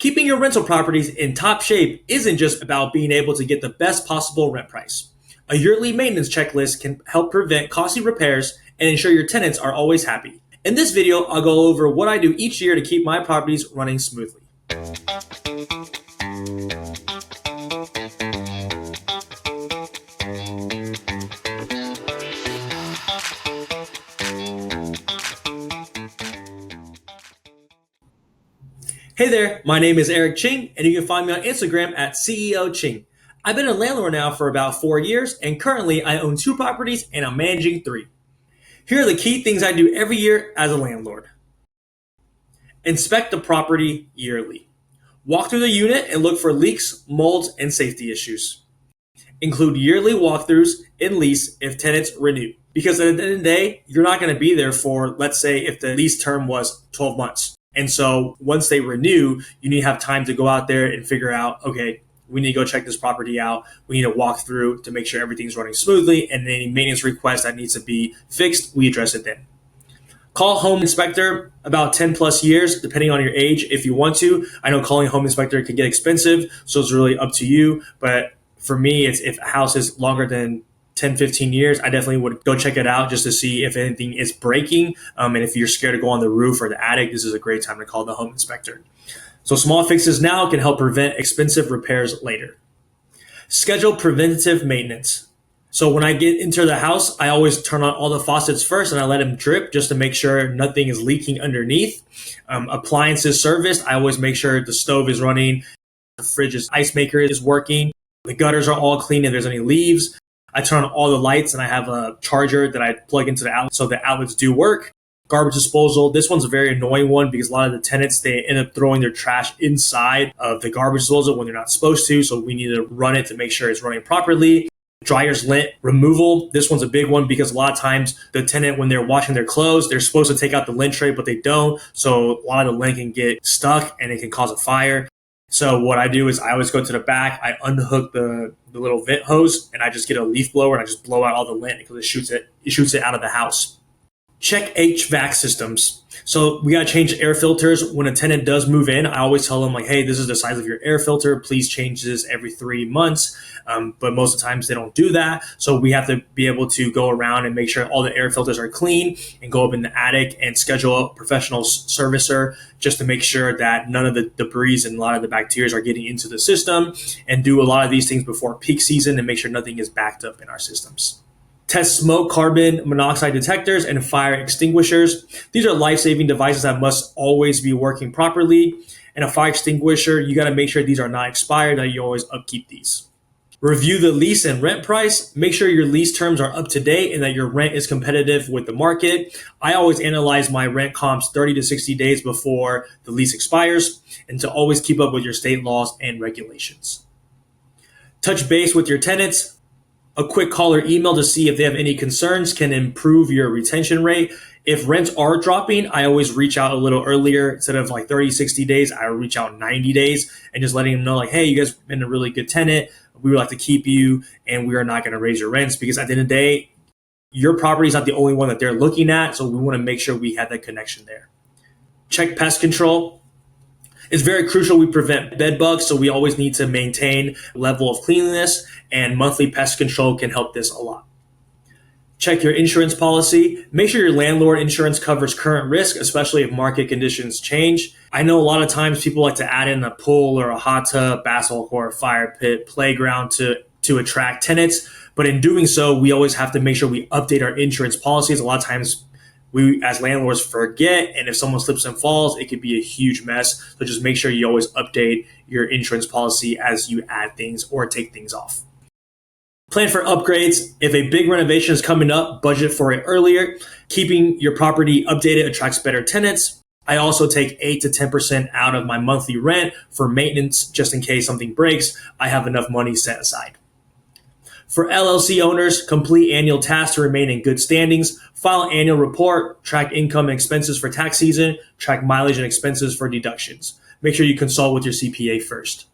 Keeping your rental properties in top shape isn't just about being able to get the best possible rent price. A yearly maintenance checklist can help prevent costly repairs and ensure your tenants are always happy. In this video, I'll go over what I do each year to keep my properties running smoothly. Hey there, my name is Eric Ching, and you can find me on Instagram at CEO Ching. I've been a landlord now for about 4 years, and currently I own 2 properties and I'm managing 3. Here are the key things I do every year as a landlord. Inspect the property yearly. Walk through the unit and look for leaks, molds, and safety issues. Include yearly walkthroughs in lease if tenants renew. Because at the end of the day, you're not going to be there for, let's say, if the lease term was 12 months. And so once they renew, you need to have time to go out there and figure out, okay, we need to go check this property out. We need to walk through to make sure everything's running smoothly, and any maintenance request that needs to be fixed, we address it then. Call home inspector about 10 plus years, depending on your age, if you want to. I know calling a home inspector can get expensive, so it's really up to you. But for me, it's if a house is longer than 10, 15 years, I definitely would go check it out just to see if anything is breaking. And if you're scared to go on the roof or the attic, this is a great time to call the home inspector. So small fixes now can help prevent expensive repairs later. Schedule preventative maintenance. So when I get into the house, I always turn on all the faucets first and I let them drip just to make sure nothing is leaking underneath. Appliances serviced, I always make sure the stove is running, the fridge's ice maker is working, the gutters are all clean if there's any leaves. I turn on all the lights and I have a charger that I plug into the outlet so the outlets do work. Garbage disposal. This one's a very annoying one because a lot of the tenants, they end up throwing their trash inside of the garbage disposal when they're not supposed to. So we need to run it to make sure it's running properly. Dryer's lint removal. This one's a big one because a lot of times the tenant, when they're washing their clothes, they're supposed to take out the lint tray, but they don't. So a lot of the lint can get stuck and it can cause a fire. So what I do is I always go to the back, I unhook the little vent hose, and I just get a leaf blower and I just blow out all the lint because it shoots it out of the house. Check HVAC systems. So we got to change air filters. When a tenant does move in, I always tell them like, hey, this is the size of your air filter. Please change this every 3 months. But most of the times they don't do that. So we have to be able to go around and make sure all the air filters are clean and go up in the attic and schedule a professional servicer just to make sure that none of the debris and a lot of the bacteria are getting into the system, and do a lot of these things before peak season and make sure nothing is backed up in our systems. Test smoke, carbon monoxide detectors, and fire extinguishers. These are life-saving devices that must always be working properly. And a fire extinguisher, you got to make sure these are not expired, that you always upkeep these. Review the lease and rent price. Make sure your lease terms are up to date and that your rent is competitive with the market. I always analyze my rent comps 30 to 60 days before the lease expires, and to always keep up with your state laws and regulations. Touch base with your tenants. A quick call or email to see if they have any concerns can improve your retention rate. If rents are dropping, I always reach out a little earlier. Instead of like 30, 60 days, I reach out 90 days and just letting them know like, hey, you guys have been a really good tenant. We would like to keep you and we are not going to raise your rents, because at the end of the day, your property is not the only one that they're looking at. So we want to make sure we have that connection there. Check pest control. It's very crucial we prevent bed bugs, so we always need to maintain a level of cleanliness, and monthly pest control can help this a lot. Check your insurance policy. Make sure your landlord insurance covers current risk, especially if market conditions change. I know a lot of times people like to add in a pool or a hot tub, basketball court, fire pit, playground to attract tenants, but in doing so, we always have to make sure we update our insurance policies. A lot of times we as landlords forget, and if someone slips and falls, it could be a huge mess. So just make sure you always update your insurance policy as you add things or take things off. Plan for upgrades. If a big renovation is coming up, budget for it earlier. Keeping your property updated attracts better tenants. I also take 8 to 10% out of my monthly rent for maintenance, just in case something breaks. I have enough money set aside. For LLC owners, complete annual tasks to remain in good standings. File an annual report, track income and expenses for tax season, track mileage and expenses for deductions. Make sure you consult with your CPA first.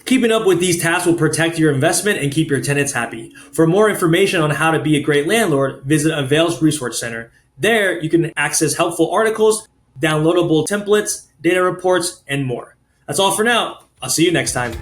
Keeping up with these tasks will protect your investment and keep your tenants happy. For more information on how to be a great landlord, visit Avail's Resource Center. There, you can access helpful articles, downloadable templates, data reports, and more. That's all for now. I'll see you next time.